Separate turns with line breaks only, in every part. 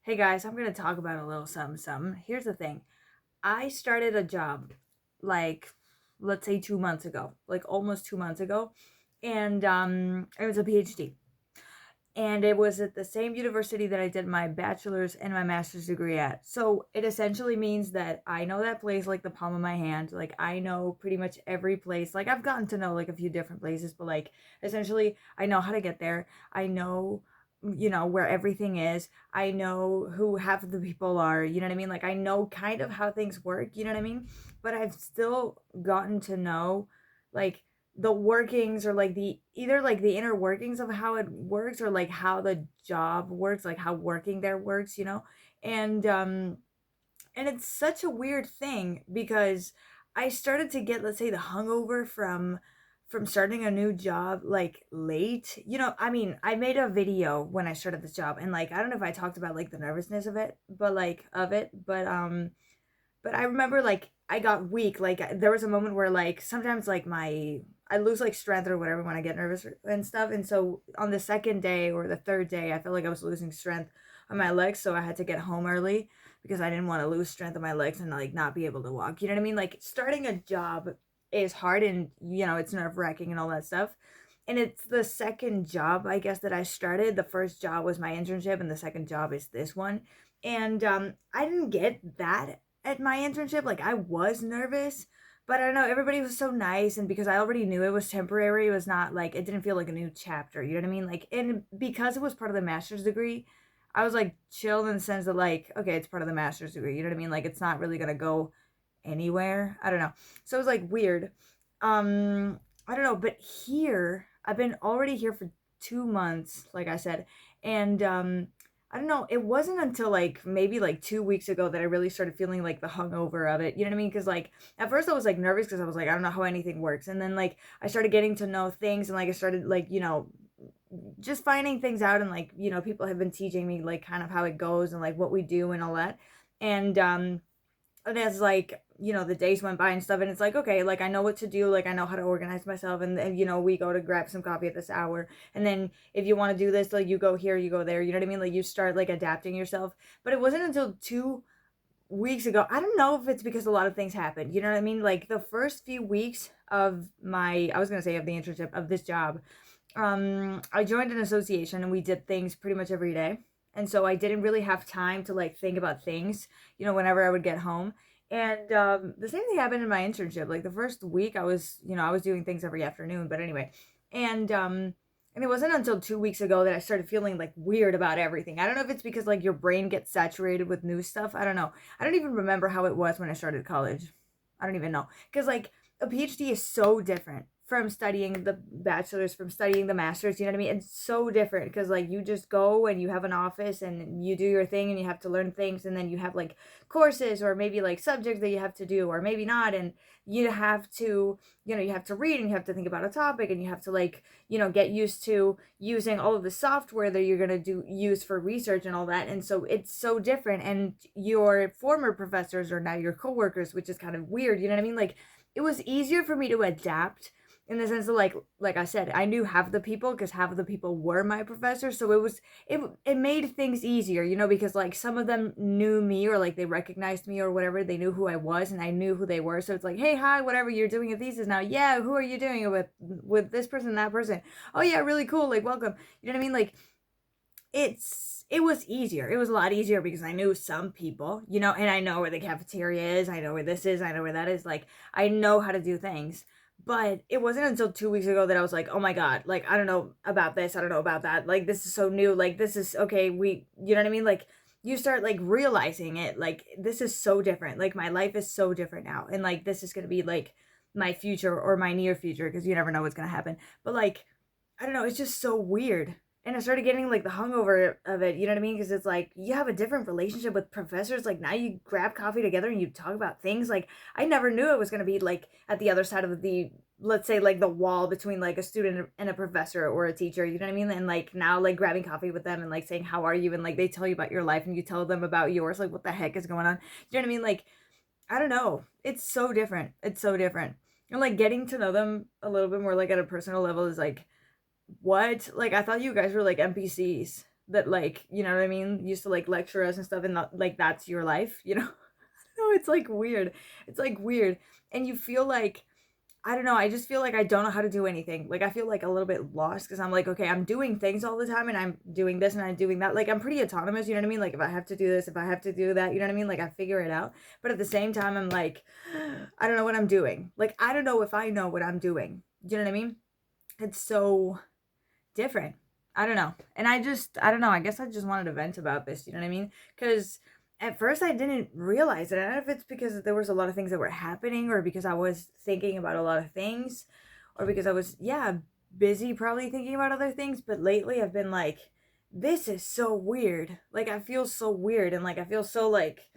Hey guys, I'm going to talk about a little something something. Here's the thing. I started a job like let's say 2 months ago, like almost 2 months ago, and it was a PhD. And it was at the same university that I did my bachelor's and my master's degree at. So it essentially means that I know that place like the palm of my hand. Like I know pretty much every place. Like I've gotten to know like a few different places, but like essentially I know how to get there. I know where everything is. I know who half of the people are, you know what I mean? Like I know kind of how things work, you know what I mean? But I've still gotten to know like the workings or like the either like the inner workings of how it works or like how the job works, like how working there works, and it's such a weird thing because I started to get, let's say, the hungover from starting a new job like late. I mean, I made a video when I started this job, and like I don't know if I talked about like the nervousness of it, but I remember like I got weak. Like there was a moment where like sometimes like my I lose like strength or whatever when I get nervous and stuff. And so on the second day or the third day, I felt like I was losing strength on my legs, so I had to get home early because I didn't want to lose strength on my legs and like not be able to walk. You know what I mean? Like starting a job is hard, and it's nerve-wracking and all that stuff. And it's the second job, I guess, that I started. The first job was my internship, and the second job is this one. And I didn't get that at my internship. Like I was nervous, but I don't know, everybody was so nice, and because I already knew it was temporary, it was not like it didn't feel like a new chapter, you know what I mean? Like, and because it was part of the master's degree, I was like chill in the sense that like, okay, it's part of the master's degree, you know what I mean? Like it's not really gonna go anywhere. I don't know. So it was like weird. I don't know, but here I've been already here for 2 months, like I said, and I don't know. It wasn't until like maybe like 2 weeks ago that I really started feeling like the hungover of it. You know what I mean? Because like at first I was like nervous because I was like, I don't know how anything works. And then like I started getting to know things, and like I started like, just finding things out, and like, people have been teaching me like kind of how it goes and like what we do and all that. And as like, the days went by and stuff, and it's like, okay, like I know what to do, like I know how to organize myself, and then we go to grab some coffee at this hour, and then if you want to do this, like you go here, you go there, you know what I mean? Like you start like adapting yourself. But it wasn't until 2 weeks ago. I don't know if it's because a lot of things happened, you know what I mean? Like the first few weeks of my, I was gonna say of the internship of this job, I joined an association and we did things pretty much every day. And so I didn't really have time to like think about things, whenever I would get home. And the same thing happened in my internship. Like the first week I was doing things every afternoon, but anyway. And it wasn't until 2 weeks ago that I started feeling like weird about everything. I don't know if it's because like your brain gets saturated with new stuff. I don't know. I don't even remember how it was when I started college. I don't even know. Because like a PhD is so different from studying the bachelor's, from studying the master's, you know what I mean? It's so different because like you just go and you have an office and you do your thing and you have to learn things, and then you have like courses or maybe like subjects that you have to do or maybe not, and you have to you have to read, and you have to think about a topic, and you have to like get used to using all of the software that you're going to use for research and all that. And so it's so different, and your former professors are now your coworkers, which is kind of weird, you know what I mean? Like it was easier for me to adapt in the sense of like I said, I knew half of the people because half of the people were my professors. So it made things easier, because like some of them knew me, or like they recognized me or whatever. They knew who I was and I knew who they were. So it's like, hey, hi, whatever, you're doing a thesis now. Yeah, who are you doing it with this person, that person? Oh yeah, really cool, like welcome. You know what I mean? Like it was easier. It was a lot easier because I knew some people, and I know where the cafeteria is, I know where this is, I know where that is. Like I know how to do things. But it wasn't until 2 weeks ago that I was like, oh my God, like I don't know about this, I don't know about that. Like this is so new. Like this is okay, you know what I mean? Like you start like realizing it, like this is so different. Like my life is so different now. And like this is gonna be like my future or my near future, because you never know what's gonna happen. But like I don't know, it's just so weird. And I started getting like the hungover of it, you know what I mean? Because it's like you have a different relationship with professors. Like now you grab coffee together and you talk about things. Like I never knew it was going to be like at the other side of the, let's say, like the wall between like a student and a professor or a teacher, you know what I mean? And like now, like grabbing coffee with them and like saying, how are you? And like they tell you about your life and you tell them about yours. Like what the heck is going on? You know what I mean? Like, I don't know. It's so different. It's so different. And like getting to know them a little bit more like at a personal level is like, what? Like I thought you guys were like NPCs. that like, you know what I mean, used to like lecture us and stuff, and not, like that's your life, you know? No, it's like weird. It's like weird. And you feel like, I don't know, I just feel like I don't know how to do anything. Like I feel like a little bit lost because I'm like, okay, I'm doing things all the time and I'm doing this and I'm doing that. Like I'm pretty autonomous, you know what I mean? Like if I have to do this, if I have to do that, you know what I mean? Like I figure it out. But at the same time, I'm like, I don't know what I'm doing. Like I don't know if I know what I'm doing. Do you know what I mean? It's so different. I don't know. And I don't know. I guess I just wanted to vent about this. You know what I mean? Because at first I didn't realize it. I don't know if it's because there was a lot of things that were happening or because I was thinking about a lot of things or because I was, yeah, busy probably thinking about other things. But lately I've been like, this is so weird. Like I feel so weird and like I feel so like,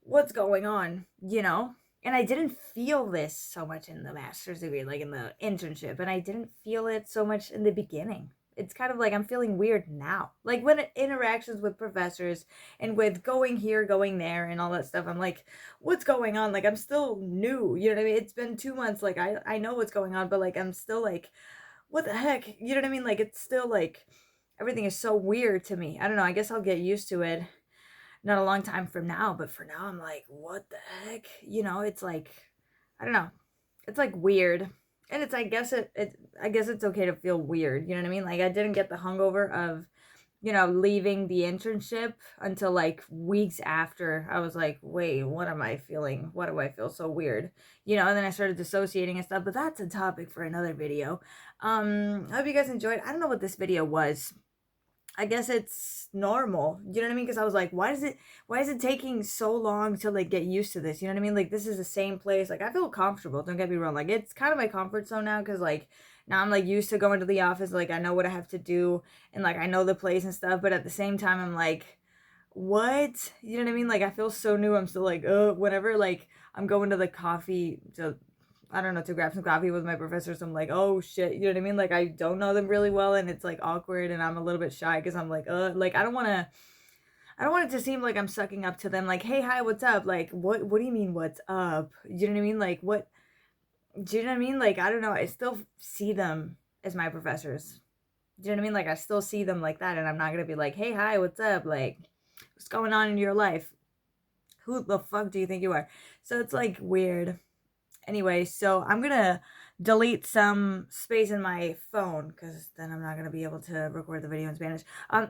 what's going on, you know? And I didn't feel this so much in the master's degree, like in the internship, and I didn't feel it so much in the beginning. It's kind of like I'm feeling weird now. Like when interactions with professors and with going here, going there, and all that stuff, I'm like, what's going on? Like I'm still new, you know what I mean? It's been 2 months. Like I know what's going on, but like I'm still like, what the heck? You know what I mean? Like it's still like everything is so weird to me. I don't know. I guess I'll get used to it not a long time from now, but for now I'm like, what the heck? You know, it's like, I don't know. It's like weird. And it's I guess it's okay to feel weird, you know what I mean? Like I didn't get the hungover of, you know, leaving the internship until like weeks after. I was like, wait, what am I feeling? What do I feel so weird? You know, and then I started dissociating and stuff, but that's a topic for another video. I hope you guys enjoyed. I don't know what this video was. I guess it's normal. You know what I mean? Because I was like, why is it taking so long to like get used to this? You know what I mean? Like this is the same place. Like I feel comfortable. Don't get me wrong. Like it's kind of my comfort zone now because like now I'm like used to going to the office. Like I know what I have to do and like I know the place and stuff. But at the same time, I'm like, what? You know what I mean? Like I feel so new. I'm still like, whenever like I'm going to the coffee to I don't know, to grab some coffee with my professors. I'm like, oh shit, you know what I mean? Like I don't know them really well and it's like awkward and I'm a little bit shy because I'm like I don't want it to seem like I'm sucking up to them, like, hey, hi, what's up? Like, what do you mean what's up? You know what I mean? Like what do you know what I mean? Like, I don't know, I still see them as my professors. Do you know what I mean? Like I still see them like that and I'm not gonna be like, hey, hi, what's up? Like, what's going on in your life? Who the fuck do you think you are? So it's like weird. Anyway, so I'm gonna delete some space in my phone because then I'm not gonna be able to record the video in Spanish.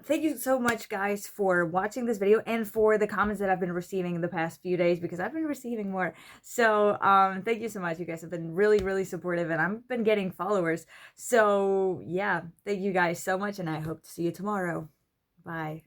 Thank you so much, guys, for watching this video and for the comments that I've been receiving in the past few days because I've been receiving more. So thank you so much. You guys have been really, really supportive and I've been getting followers. So yeah, thank you guys so much and I hope to see you tomorrow. Bye.